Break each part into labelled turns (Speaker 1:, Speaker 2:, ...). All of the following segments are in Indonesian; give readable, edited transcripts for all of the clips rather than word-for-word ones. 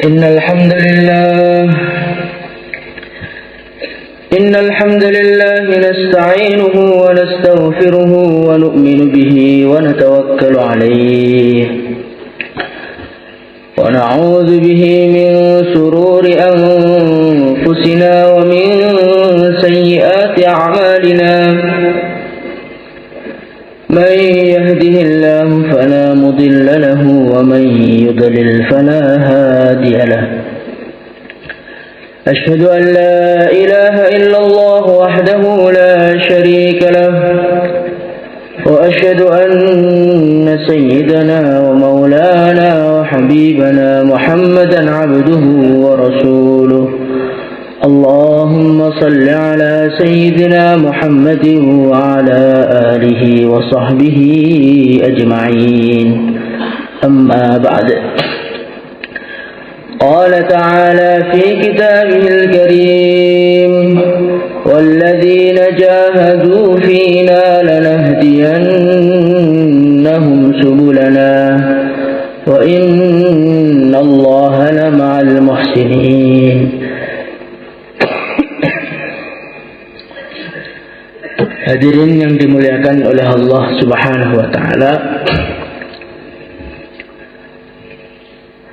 Speaker 1: إن الحمد لله نستعينه ونستغفره ونؤمن به ونتوكل عليه ونعوذ به من شرور أنفسنا ومن سيئات أعمالنا من يهده الله فلا مضل له ومن يضلل فلا هادي له أشهد أن لا إله إلا الله وحده لا شريك له وأشهد أن سيدنا ومولانا وحبيبنا محمدا عبده ورسوله اللهم صل على سيدنا محمد وعلى آله وصحبه أجمعين أما بعد قال تعالى في كتابه الكريم والذين جاهدوا فينا لنهدينهم سبلنا وإن الله لمع المحسنين. Hadirin yang dimuliakan oleh Allah Subhanahu wa taala,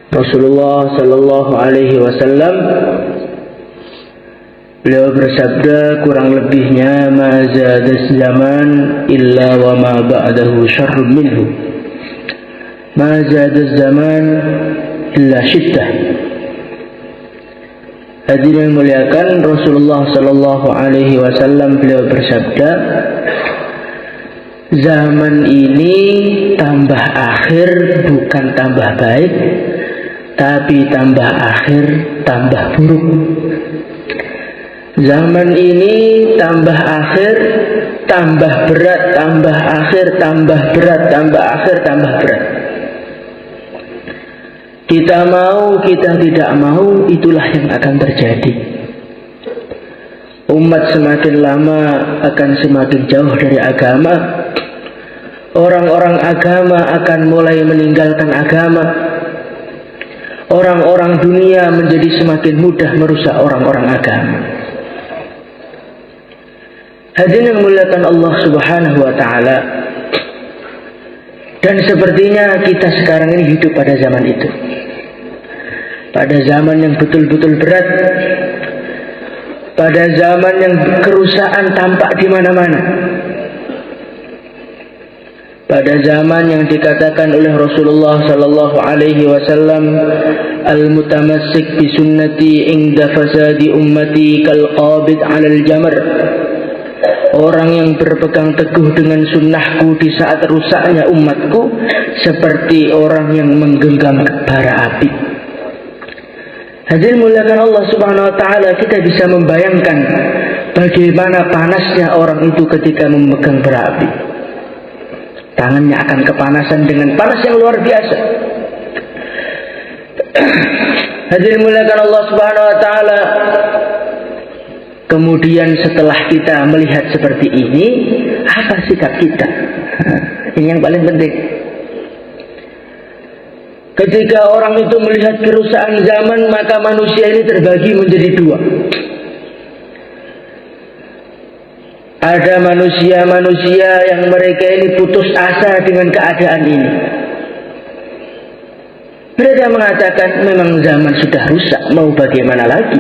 Speaker 1: Rasulullah sallallahu alaihi wasallam beliau bersabda, kurang lebihnya ma zadas zaman illa wa ma ba'dahu syarrun minhu. Ma zadas zaman illa syiddah. Hadirin yang muliakan, Rasulullah sallallahu alaihi wasallam beliau bersabda, zaman ini tambah akhir bukan tambah baik, tapi tambah akhir tambah buruk. Zaman ini tambah akhir tambah berat, tambah akhir tambah berat, tambah akhir tambah berat. Kita mau, kita tidak mau, itulah yang akan terjadi. Umat semakin lama akan semakin jauh dari agama. Orang-orang agama akan mulai meninggalkan agama. Orang-orang dunia menjadi semakin mudah merusak orang-orang agama. Hadirin yang muliakan Allah Subhanahu wa taala. Dan sepertinya kita sekarang ini hidup pada zaman itu. Pada zaman yang betul-betul berat. Pada zaman yang kerusakan tampak di mana-mana. Pada zaman yang dikatakan oleh Rasulullah sallallahu alaihi wasallam, al-mutamassik bi sunnati inda fasadi ummati kal qabid 'alal jamr. Orang yang berpegang teguh dengan sunnahku di saat rusaknya umatku seperti orang yang menggenggam bara api. Hadirin muliakan Allah Subhanahu wa taala, kita bisa membayangkan bagaimana panasnya orang itu ketika memegang bara api. Tangannya akan kepanasan dengan panas yang luar biasa. Hadirin muliakan Allah Subhanahu wa taala. Kemudian setelah kita melihat seperti ini, apa sikap kita? Ini yang paling penting. Ketika orang itu melihat kerusakan zaman, maka manusia ini terbagi menjadi dua. Ada manusia-manusia yang mereka ini putus asa dengan keadaan ini. Mereka mengatakan memang zaman sudah rusak, mau bagaimana lagi?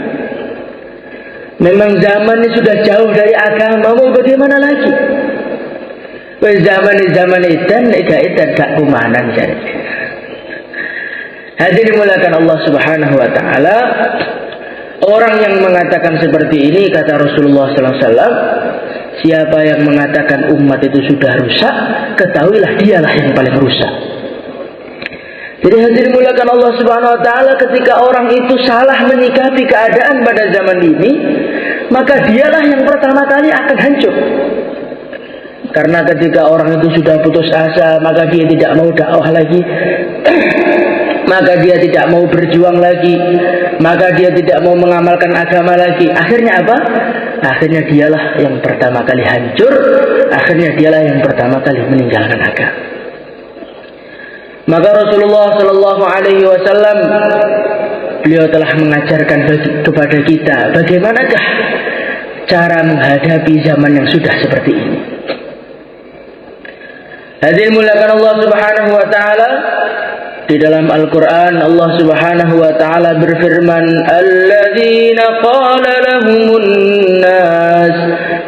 Speaker 1: Memang zaman ini sudah jauh dari agama, mau bagaimana lagi? Zaman edan gak kumanan jadi. Hadirin dimulakan Allah Subhanahu wa taala. Orang yang mengatakan seperti ini, kata Rasulullah sallallahu alaihi wasallam, siapa yang mengatakan umat itu sudah rusak, ketahuilah dialah yang paling rusak. Jadi hadirin dimulakan Allah Subhanahu wa taala, ketika orang itu salah menyikapi keadaan pada zaman ini, maka dialah yang pertama kali akan hancur. Karena ketika orang itu sudah putus asa, maka dia tidak mau dakwah lagi. Maka dia tidak mau berjuang lagi, maka dia tidak mau mengamalkan agama lagi. Akhirnya apa? Akhirnya dialah yang pertama kali hancur. Akhirnya dialah yang pertama kali meninggalkan agama. Maka Rasulullah sallallahu alaihi wasallam beliau telah mengajarkan kepada kita bagaimanakah cara menghadapi zaman yang sudah seperti ini. Hadirin muliakan Allah Subhanahu wa taala, di dalam Al-Qur'an Allah Subhanahu wa taala berfirman, "Alladzina qala lahumun nas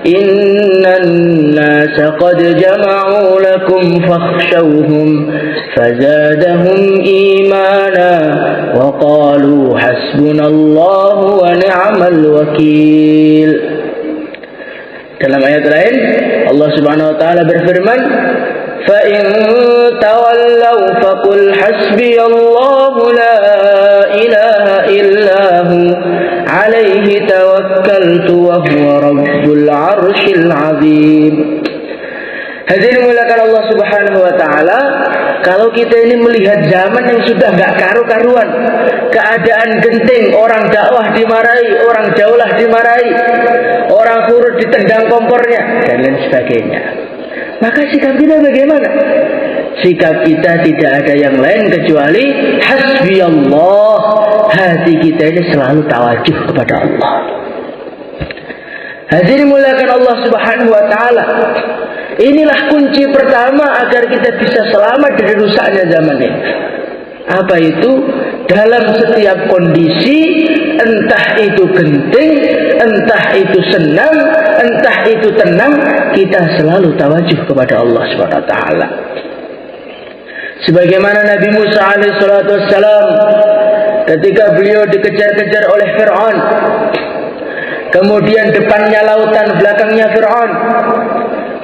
Speaker 1: innan nasa qad jama'u lakum fakhshawhum fazadahum imana wa qalu hasbunallahu wa ni'mal wakil." Dalam ayat lain Allah Subhanahu wa taala berfirman, فَإِن تَوَلَّوْا فَقُلْ حَسْبِيَ اللَّهُ لَا إِلَهَ إِلَّا هُوَ عَلَيْهِ تَوَكَّلْتُ وَهُوَ رَبُّ الْعَرْشِ الْعَظِيمِ. Hadirin muliakan Allah Subhanahu wa taala, kalau kita ini melihat zaman yang sudah enggak karu-karuan, keadaan genting, orang dakwah dimarahi, orang daulah dimarahi, orang kurus ditendang kompornya dan lain sebagainya, maka sikap kita bagaimana? Sikap kita tidak ada yang lain kecuali hasbiyallah. Hati kita ini selalu tawajuh kepada Allah. Hadirin muliakan Allah Subhanahu wa taala. Inilah kunci pertama agar kita bisa selamat dari rusaknya zaman ini. Apa itu? Dalam setiap kondisi, entah itu genting, entah itu senang, entah itu tenang, kita selalu tawajuh kepada Allah Subhanahu wa taala. Sebagaimana Nabi Musa alaihissalatu wassalam ketika beliau dikejar-kejar oleh Fir'aun, kemudian depannya lautan, belakangnya Fir'aun,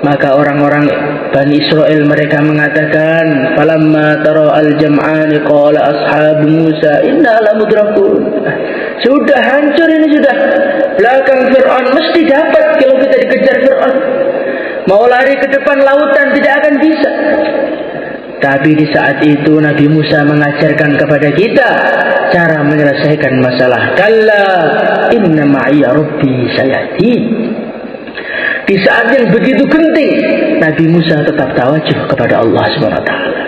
Speaker 1: maka orang-orang Bani Israel mereka mengatakan, falamma tara al-jam'ani qala ashabu Musa inna lamudrakun. Sudah hancur ini sudah. Belakang Fir'aun mesti dapat kalau kita dikejar Fir'aun. Mau lari ke depan lautan tidak akan bisa. Tapi di saat itu Nabi Musa mengajarkan kepada kita cara menyelesaikan masalah. Kalla inna ma'iya rabbi sayahdin. Di saat yang begitu genting, Nabi Musa tetap tawajuh kepada Allah Subhanahu wa taala.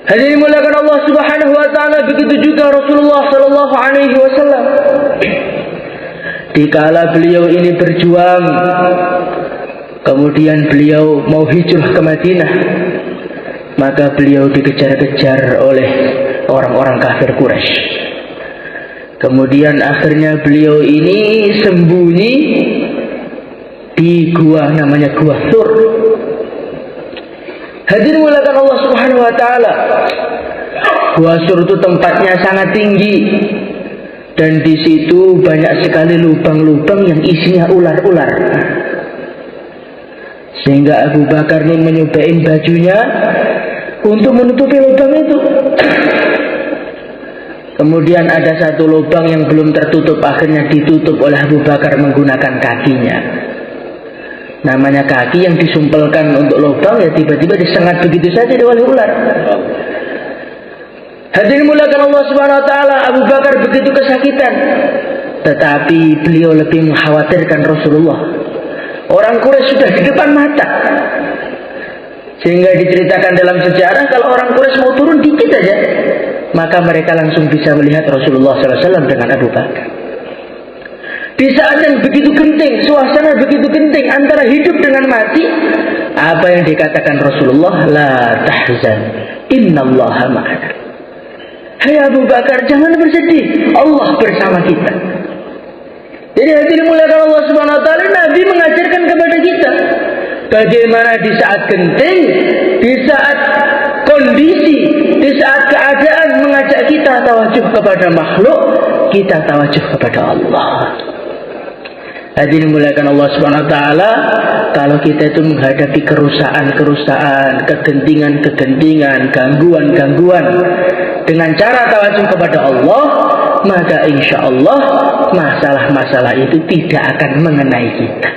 Speaker 1: Hadirin muliakan Allah Subhanahu wa taala, begitu juga Rasulullah sallallahu alaihi wasallam. Dikala beliau ini berjuang, kemudian beliau mau hijrah ke Madinah, maka beliau dikejar-kejar oleh orang-orang kafir Quraisy. Kemudian akhirnya beliau ini sembunyi di gua namanya Gua Thur. Hadirin muliakan Allah Subhanahu wa taala. Gua Thur itu tempatnya sangat tinggi dan di situ banyak sekali lubang-lubang yang isinya ular-ular. Sehingga Abu Bakar ini menyobain bajunya untuk menutupi lubang itu. Kemudian ada satu lubang yang belum tertutup, akhirnya ditutup oleh Abu Bakar menggunakan kakinya. Namanya kaki yang disumpelkan untuk lubang, ya tiba-tiba disengat begitu saja oleh ular. Hadirin muliakan Allah Subhanahu wa taala, Abu Bakar begitu kesakitan, tetapi beliau lebih mengkhawatirkan Rasulullah. Orang Quraisy sudah di depan mata. Sehingga diceritakan dalam sejarah kalau orang Quraisy mau turun dikit saja, maka mereka langsung bisa melihat Rasulullah SAW dengan Abu Bakar. Di saat yang begitu genting, suasana begitu genting antara hidup dengan mati, apa yang dikatakan Rasulullah? La tahzan, innallaha ma'ana. Hai Abu Bakar, jangan bersedih, Allah bersama kita. Jadi hadirin muliakan Allah Subhanahu wa taala, Nabi mengajarkan kepada kita bagaimana di saat genting, di saat kondisi, di saat keadaan mengajak kita tawajuh kepada makhluk, kita tawajuh kepada Allah. Hadirin muliakan Allah Subhanahu wa taala, kalau kita itu menghadapi kerusakan, kegentingan, gangguan dengan cara tawajuh kepada Allah, maka insya Allah masalah-masalah itu tidak akan mengenai kita.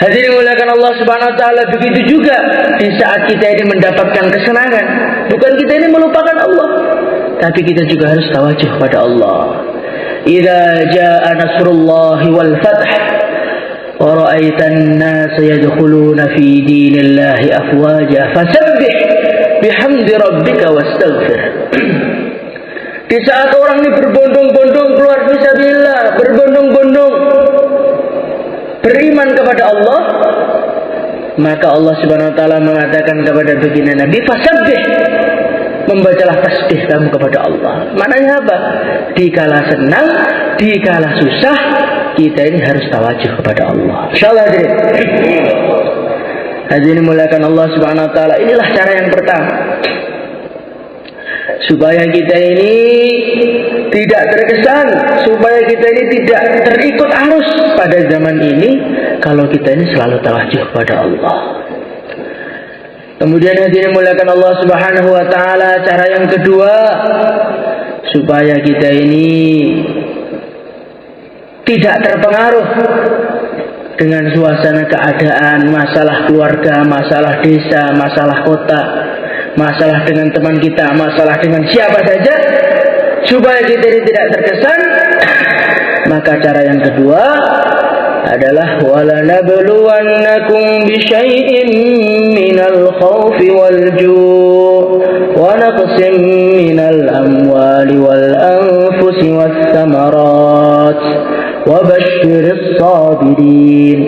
Speaker 1: Hadirin muliakan Allah Subhanahu wa taala, begitu juga di saat kita ini mendapatkan kesenangan, bukan kita ini melupakan Allah, tapi kita juga harus tawajuh kepada Allah. Idza jaa nasrullahi wal fath wa ra'aitan nas yadkhuluna fi dinillahi afwaja fasabbih bihamdi rabbika wastaghfir. Di saat orang ini berbondong-bondong keluar fisabilillah, berbondong-bondong beriman kepada Allah, maka Allah Subhanahu wa taala mengatakan kepada baginda Nabi, "Fasabbih." Membacalah tasbih kamu kepada Allah. Maknanya apa? Dikala senang, dikala susah, kita ini harus tawajuh kepada Allah. Insyaallah hadirin muliakan Allah Subhanahu wa taala. Inilah cara yang pertama supaya kita ini tidak terkesan, supaya kita ini tidak terikut arus pada zaman ini, kalau kita ini selalu tawajuh kepada Allah. Kemudian hadirin muliakan Allah Subhanahu wa taala, cara yang kedua supaya kita ini tidak terpengaruh dengan suasana keadaan, masalah keluarga, masalah desa, masalah kota, masalah dengan teman kita, masalah dengan siapa saja, supaya kita ini tidak terkesan, maka cara yang kedua adalah walanabluwannakum bisyai'in minal khawfi wal ju' wa naqsim minal amwali wal anfusi was samarat wa basyiris sabirin.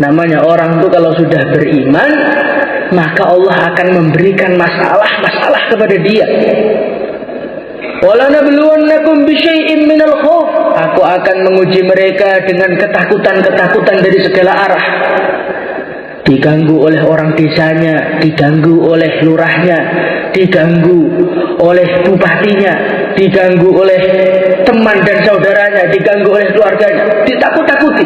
Speaker 1: Namanya orang itu kalau sudah beriman, maka Allah akan memberikan masalah-masalah kepada dia. Walanabluwannakum bisyai'in minal khauf. Aku akan menguji mereka dengan ketakutan-ketakutan dari segala arah. Diganggu oleh orang desanya, diganggu oleh lurahnya, diganggu oleh bupatinya, diganggu oleh teman dan saudaranya, diganggu oleh keluarganya, ditakut-takuti.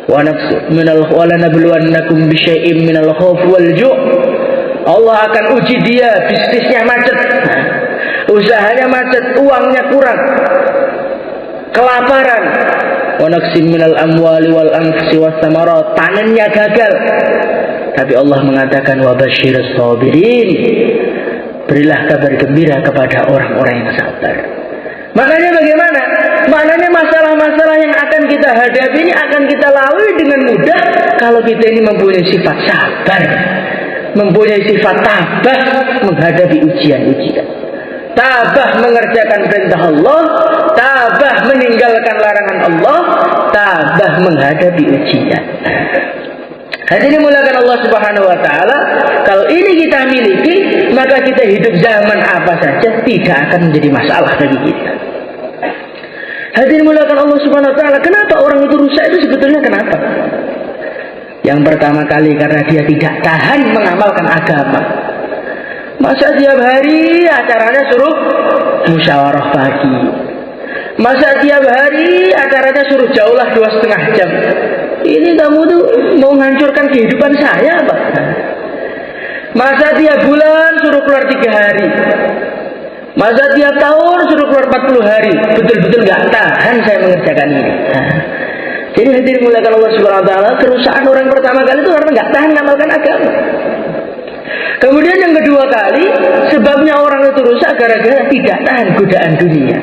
Speaker 1: Walanabluwannakum bisyai'in minal khauf wal ju'. Allah akan uji dia, bisnisnya macet, usahanya macet, uangnya kurang, kelaparan. Wa naqsim minal amwali wal anfusi was samarat, panennya gagal. Tapi Allah mengatakan wa basyiris sabirin, berilah kabar gembira kepada orang-orang yang sabar. Maknanya bagaimana? Maknanya masalah-masalah yang akan kita hadapi ini akan kita lalui dengan mudah kalau kita ini mempunyai sifat sabar, mempunyai sifat tabah menghadapi ujian-ujian, tabah mengerjakan perintah Allah, tabah meninggalkan larangan Allah, tabah menghadapi ujian. Hadirin muliakan Allah Subhanahu wa taala, kalau ini kita miliki, maka kita hidup zaman apa saja tidak akan menjadi masalah bagi kita. Hadirin muliakan Allah Subhanahu wa taala, kenapa orang itu rusak itu sebetulnya kenapa? Yang pertama kali karena dia tidak tahan mengamalkan agama. Masa tiap hari acaranya suruh musyawarah pagi, masa tiap hari acaranya suruh jauhlah 2,5 jam. Ini kamu tuh mau menghancurkan kehidupan saya apa? Masa tiap bulan suruh keluar 3 hari, masa tiap tahun suruh keluar 40 hari. Betul-betul gak tahan saya mengerjakan ini. Jadi hadirin muliakan Allah Subhanahu wa taala, kerusakan orang pertama kali itu karena gak tahan mengamalkan agama. Kemudian yang kedua kali, sebabnya orang itu rusak gara-gara tidak tahan godaan dunia.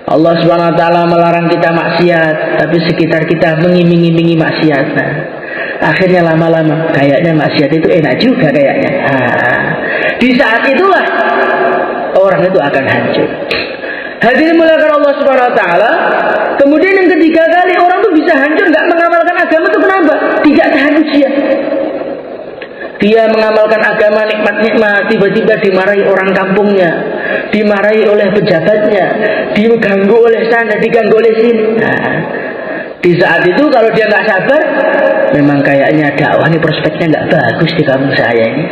Speaker 1: Allah Subhanahu wa taala melarang kita maksiat, tapi sekitar kita mengiming-imingi maksiat. Nah, akhirnya lama-lama kayaknya maksiat itu enak juga kayaknya. Di saat itulah orang itu akan hancur. Hadirin muliakan Allah Subhanahu wa taala. Kemudian yang ketiga kali orang itu bisa hancur enggak mengamalkan agama itu kenapa? Tidak tahan ujian. Dia mengamalkan agama nikmat-nikmat, tiba-tiba dimarahi orang kampungnya, dimarahi oleh pejabatnya, diganggu oleh sana, diganggu oleh sini. Nah, di saat itu kalau dia nggak sabar, memang kayaknya dakwah ini prospeknya nggak bagus di kampung saya ini.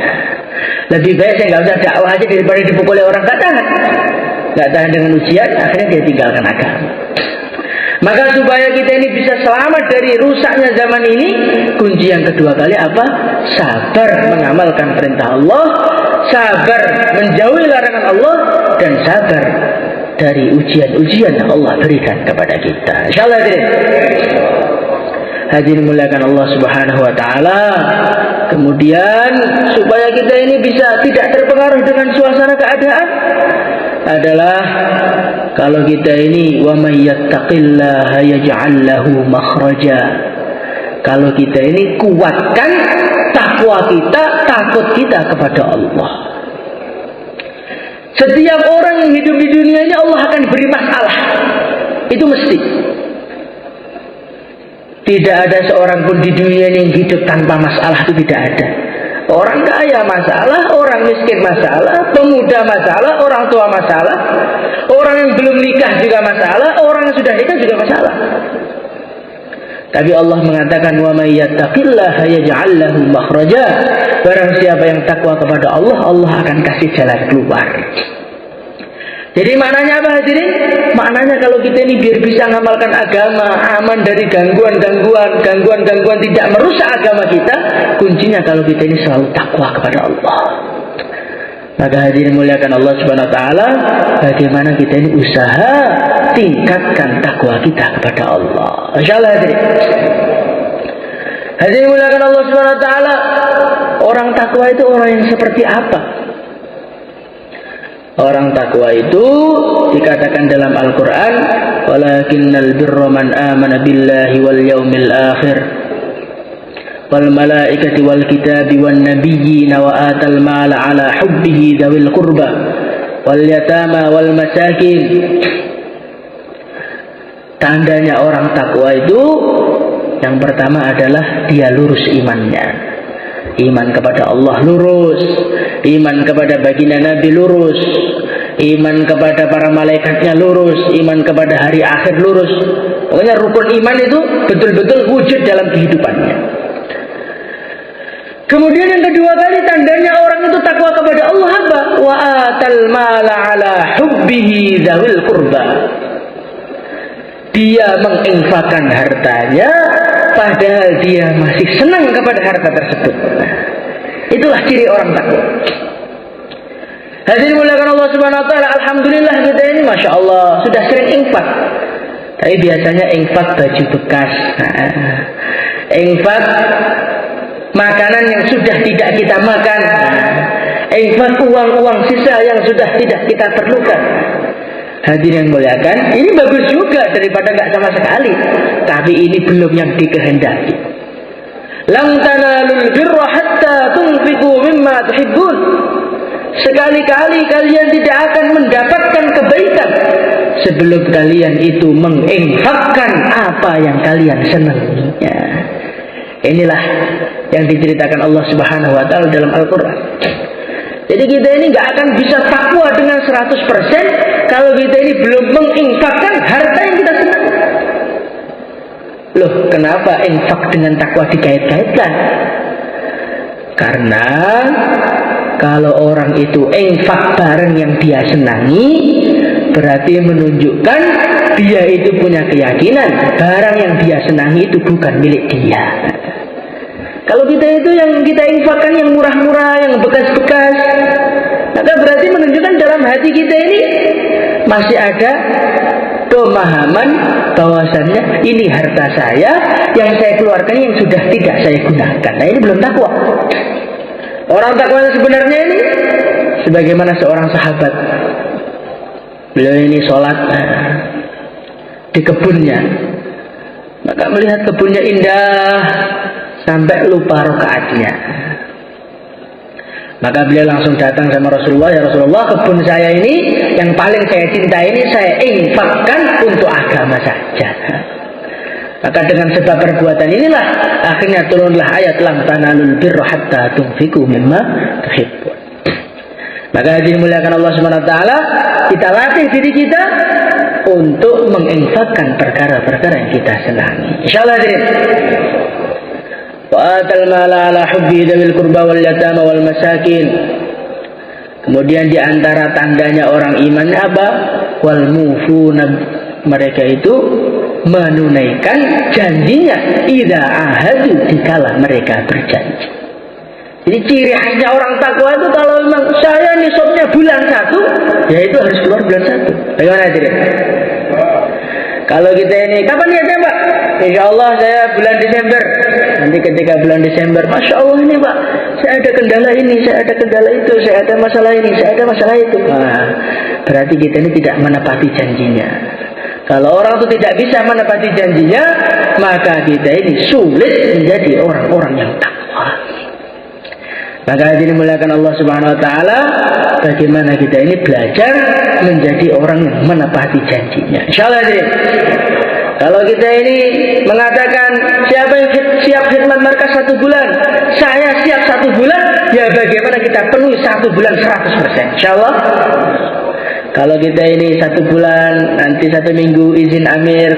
Speaker 1: Lebih baik saya nggak usah dakwah aja daripada dipukuli orang nggak tahan dengan ujian, akhirnya dia tinggalkan agama. Maka supaya kita ini bisa selamat dari rusaknya zaman ini, kunci yang kedua kali apa? Sabar mengamalkan perintah Allah, sabar menjauhi larangan Allah, dan sabar dari ujian-ujian yang Allah berikan kepada kita. Insyaallah hadirin muliakan Allah Subhanahu wa taala. Kemudian supaya kita ini bisa tidak terpengaruh dengan suasana keadaan adalah kalau kita ini wa may yattaqillaha yaj'al lahu makhraja. Kalau kita ini kuatkan takwa kita, takut kita kepada Allah. Setiap orang yang hidup di dunia ini Allah akan beri masalah. Itu mesti. Tidak ada seorang pun di dunia ini yang hidup tanpa masalah, itu tidak ada. Orang kaya masalah, orang miskin masalah, pemuda masalah, orang tua masalah, orang yang belum nikah juga masalah, orang yang sudah nikah juga masalah. Tapi Allah mengatakan, wa may yattaqillaha yaj'al lahu makhraja. Barang siapa yang takwa kepada Allah, Allah akan kasih jalan keluar. Jadi maknanya apa hadirin? Maknanya kalau kita ini biar bisa mengamalkan agama, aman dari gangguan-gangguan tidak merusak agama kita, kuncinya kalau kita ini selalu takwa kepada Allah. Maka hadirin muliakan Allah Subhanahu wa taala, bagaimana kita ini usaha tingkatkan takwa kita kepada Allah. Insyaallah hadirin. Hadirin muliakan Allah Subhanahu wa taala, orang takwa itu orang yang seperti apa? Orang takwa itu dikatakan dalam Al-Quran, walakinnal birra man amana billahi wal yaumil akhir wal malaikati wal kitabi wan nabiyyina wa atal mala ala hubbihi dzawil qurba wal yatama wal masakin. Tandanya orang takwa itu yang pertama adalah dia lurus imannya. Iman kepada Allah lurus, iman kepada baginda Nabi lurus, iman kepada para malaikatnya lurus, iman kepada hari akhir lurus. Pokoknya rukun iman itu betul-betul wujud dalam kehidupannya. Kemudian yang kedua kali tandanya orang itu takwa kepada Allah apa? Wa atal mala ala hubbihi dzawil qurba. Dia menginfakkan hartanya padahal dia masih senang kepada harta tersebut. Itulah ciri orang takwa. Hadirin muliakan Allah Subhanahu wa taala, alhamdulillah kita ini Masya Allah sudah sering infak. Tapi biasanya infak baju bekas, infak makanan yang sudah tidak kita makan, infak uang-uang sisa yang sudah tidak kita perlukan. Hadirin yang muliakan, ini bagus juga daripada nggak sama sekali. Tapi ini belum yang dikehendaki. Lan tanalul birra hatta tunfiqu mimma tuhibbun. Sekali-kali kalian tidak akan mendapatkan kebaikan sebelum kalian itu menginfakkan apa yang kalian senangi. Inilah yang diceritakan Allah Subhanahu wa taala dalam Al-Qur'an. Jadi kita ini nggak akan bisa takwa dengan 100% kalau kita ini belum menginfakkan harta yang kita senangi. Loh, kenapa infak dengan takwa dikait-kaitkan? Karena kalau orang itu infak barang yang dia senangi, berarti menunjukkan dia itu punya keyakinan barang yang dia senangi itu bukan milik dia. Kalau kita itu yang kita infakkan yang murah-murah, yang bekas-bekas, maka berarti menunjukkan dalam hati kita ini masih ada pemahaman bahwasannya ini harta saya yang saya keluarkan yang sudah tidak saya gunakan. Nah, ini belum takwa. Orang takwa yang sebenarnya ini sebagaimana seorang sahabat. Beliau ini sholat di kebunnya, maka melihat kebunnya indah sampai lupa rakaatnya. Maka beliau langsung datang sama Rasulullah, ya Rasulullah, kebun saya ini yang paling saya cintai ini saya infakkan untuk agama saja. Maka dengan sebab perbuatan inilah akhirnya turunlah ayat lan tanalul birra hatta tunfiqu mimma tuhibbun. Maka dimuliakan Allah Subhanahu wa taala, kita latih diri kita untuk menginfakkan perkara-perkara yang kita senangi. Insyaallah hadirin. Wa atal mala ala hubbi dzawil qurba wal yatama wal masakin. Kemudian di antara tandanya orang iman apa? Wal mufuna, mereka itu menunaikan janjinya idza ahadu, dikala mereka berjanji. Jadi ciri khasnya orang takwa itu kalau memang saya nisabnya bulan 1, ya itu harus keluar bulan 1. Bagaimana hadirin? Kalau kita ini kapan niatnya Pak? Insya Allah saya bulan Desember. Nanti ketika bulan Desember, Masya Allah ini Pak, saya ada kendala ini, saya ada kendala itu, saya ada masalah ini, saya ada masalah itu. Nah, berarti kita ini tidak menepati janjinya. Kalau orang itu tidak bisa menepati janjinya, maka kita ini sulit menjadi orang-orang yang takwa. Maka hadirin dimuliakan Allah Subhanahu wa taala, bagaimana kita ini belajar menjadi orang yang menepati janjinya. Insyaallah hadirin. Kalau kita ini mengatakan siapa yang siap khidmat markas 1 bulan, saya siap 1 bulan, ya bagaimana kita penuhi 1 bulan 100%. Insyaallah. Kalau kita ini 1 bulan, nanti 1 minggu izin amir,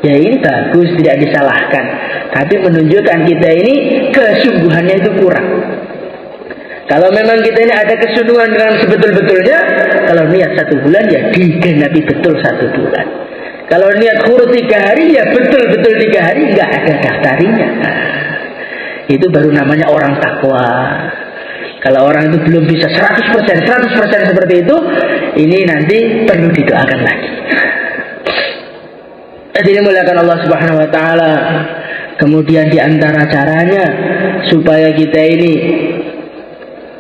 Speaker 1: ya ini bagus, tidak disalahkan. Tapi menunjukkan kita ini kesungguhannya itu kurang. Kalau memang kita ini ada kesungguhan dengan sebetul-betulnya, kalau niat 1 bulan ya digenapi betul 1 bulan. Kalau niat khurut 3 hari ya betul-betul 3 hari, nggak ada daftarinya. Itu baru namanya orang takwa. Kalau orang itu belum bisa 100% seperti itu, ini nanti perlu didoakan lagi. Jadi dimuliakan Allah Subhanahu wa taala. Kemudian di antara caranya supaya kita ini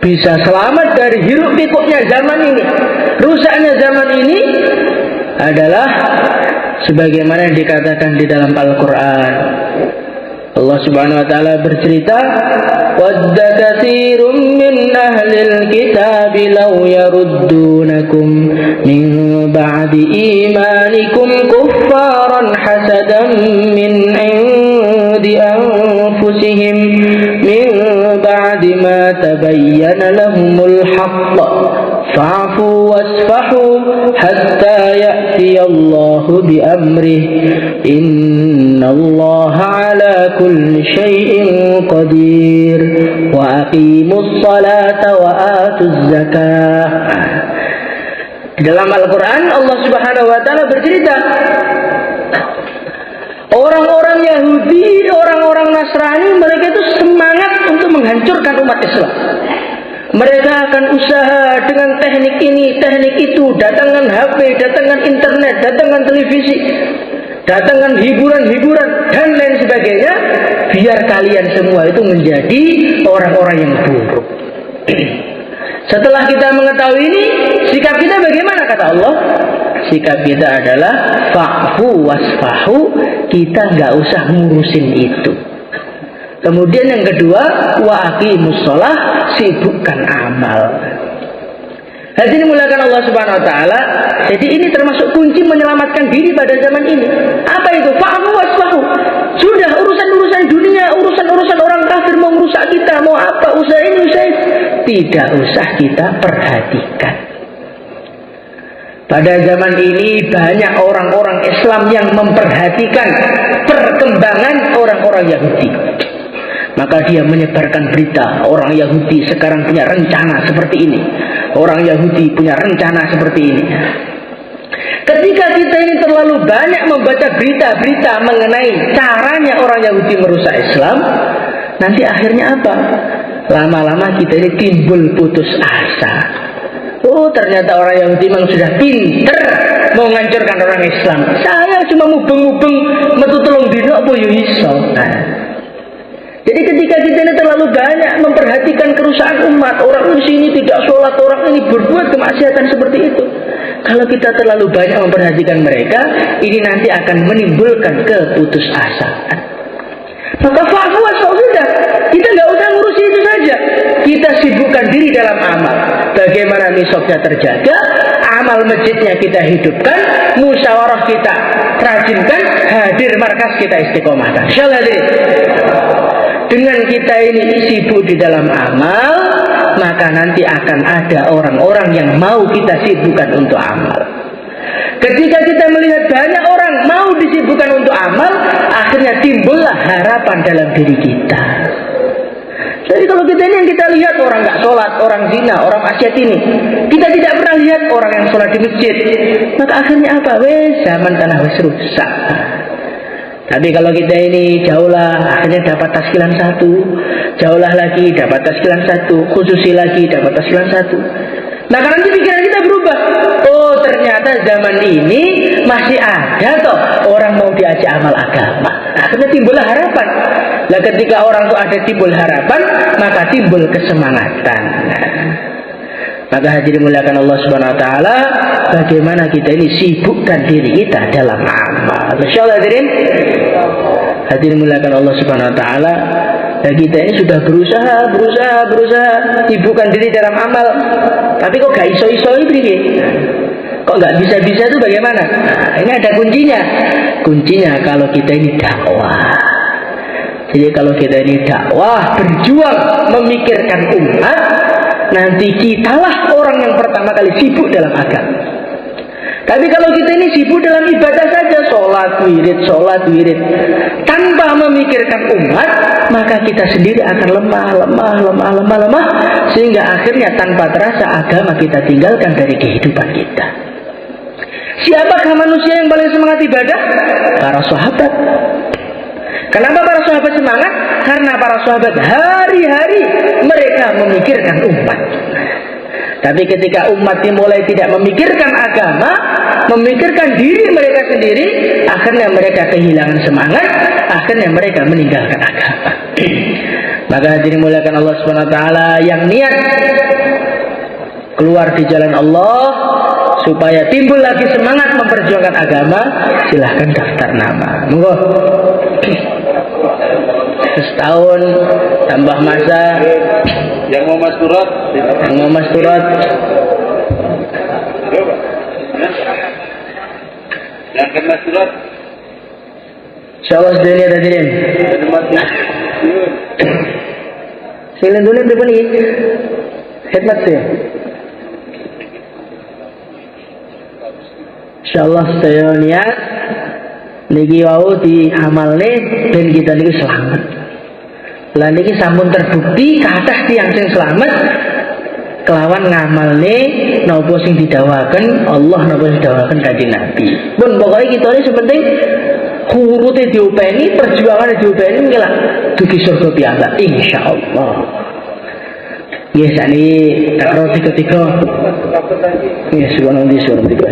Speaker 1: bisa selamat dari hiruk pikuknya zaman ini, rusaknya zaman ini, adalah sebagaimana yang dikatakan di dalam Al-Quran. Allah Subhanahu wa taala bercerita, "Wadda katsirun min ahlil kitab law yaruddunakum min ba'di imanikum kuffaran hasadan min 'indi anfusihim min ba'di ma tabayyana lahumul haqq fa'fu wasfahu hatta ya'ti Allahu bi amrih innallaha 'ala kulli syai'in qadir wa aqimus salata wa atuz zakah." Di dalam Al-Quran Allah Subhanahu wa taala bercerita, orang-orang Yahudi, orang-orang Nasrani, mereka itu semangat untuk menghancurkan umat Islam. Mereka akan usaha dengan teknik ini, teknik itu, datangkan HP, datangkan internet, datangkan televisi, datangkan hiburan-hiburan dan lain sebagainya, biar kalian semua itu menjadi orang-orang yang buruk. Setelah kita mengetahui ini, sikap kita bagaimana kata Allah? Sikap kita adalah fa'fu wasfahu, kita nggak usah ngurusin itu. Kemudian yang kedua, wa aqimus shalah, sibukkan amal. Hadirin dimuliakan Allah Subhanahu wa taala. Jadi ini termasuk kunci menyelamatkan diri pada zaman ini. Apa itu? Fa'fu wasfahu. Sudah urusan-urusan dunia, urusan-urusan orang kafir mau merusak kita, mau apa, usaha ini, usaha itu, tidak usah kita perhatikan. Pada zaman ini banyak orang-orang Islam yang memperhatikan perkembangan orang-orang Yahudi. Maka dia menyebarkan berita, orang Yahudi sekarang punya rencana seperti ini, orang Yahudi punya rencana seperti ini. Ketika kita ini terlalu banyak membaca berita-berita mengenai caranya orang Yahudi merusak Islam, nanti akhirnya apa? Lama-lama kita ini timbul putus asa. Oh, ternyata orang Yahudi memang sudah pinter mau menghancurkan orang Islam. Saya cuma mubeng-mubeng metu telung dino apa yo iso. Jadi ketika kita ini terlalu banyak memperhatikan kerusakan umat, orang di sini tidak sholat, orang ini berbuat kemaksiatan seperti itu. Kalau kita terlalu banyak memperhatikan mereka, ini nanti akan menimbulkan keputusasaan. Maka fa'fu wasfahu, sudah, kita nggak usah ngurusi itu saja. Kita sibukkan diri dalam amal. Bagaimana nisabnya terjaga, amal masjidnya kita hidupkan, musyawarah kita rajinkan, hadir markas kita istiqomahkan. Insyaallah. Dengan kita ini sibuk di dalam amal, maka nanti akan ada orang-orang yang mau kita sibukkan untuk amal. Ketika kita melihat banyak orang mau disibukkan untuk amal, akhirnya timbullah harapan dalam diri kita. Jadi kalau kita ini yang kita lihat orang nggak sholat, orang zina, orang maksiat ini, kita tidak pernah lihat orang yang sholat di masjid, maka akhirnya apa? Zaman tanah rusak. Tapi kalau kita ini jauhlah, akhirnya dapat taskilan 1, jauhlah lagi dapat taskilan 1, khususi lagi dapat taskilan 1. Nah, karena nanti pikiran kita berubah. Oh, ternyata zaman ini masih ada toh orang mau diajak amal agama. Nah, akhirnya timbullah harapan. Nah, ketika orang itu ada timbul harapan, maka timbul kesemangatan. Maka hadirin dimuliakan Allah Subhanahu wa taala, bagaimana kita ini sibukkan diri kita dalam amal. Insyaallah hadirin dimuliakan Allah Subhanahu wa taala, Nah, kita ini sudah berusaha sibukkan diri dalam amal, tapi kok gak iso-iso ini? Kok nggak bisa-bisa itu bagaimana? Nah, ini ada kuncinya. Kuncinya kalau kita ini dakwah. Jadi kalau kita ini dakwah, berjuang memikirkan umat, nanti kitalah orang yang pertama kali sibuk dalam agama. Tapi kalau kita ini sibuk dalam ibadah saja, sholat wirid, tanpa memikirkan umat, maka kita sendiri akan lemah, sehingga akhirnya tanpa terasa agama kita tinggalkan dari kehidupan kita. Siapakah manusia yang paling semangat ibadah? Para sahabat. Kenapa para sahabat semangat? Karena para sahabat hari-hari mereka memikirkan umat. Tapi ketika umat mulai tidak memikirkan agama, memikirkan diri mereka sendiri, akhirnya mereka kehilangan semangat, akhirnya mereka meninggalkan agama. Maka hadirin muliakan Allah SWT, yang niat keluar di jalan Allah supaya timbul lagi semangat memperjuangkan agama, silahkan daftar nama. Monggo. Setahun tambah masa.
Speaker 2: Yang mau mas surat, yang kena surat,
Speaker 1: insyaallah sedaya hadirin. Silen dulu berapa nih? Khidmat ya. Insyaallah saya niat niki wau diamalne ben kita niki selamat. Lah niki sampun terbukti kathah tiyang sing selamat kelawan ngamalne napa sing didhawaken Allah, napa sing didhawaken Kanjeng Nabi. Pun pokoke kita ini sepenting urute diopeni, perjuangane diopeni nggih lah dugi surga piyambak insyaallah. Nggih sakniki tak ro tiga-tiga. Nggih suwun ndi suwun tiga.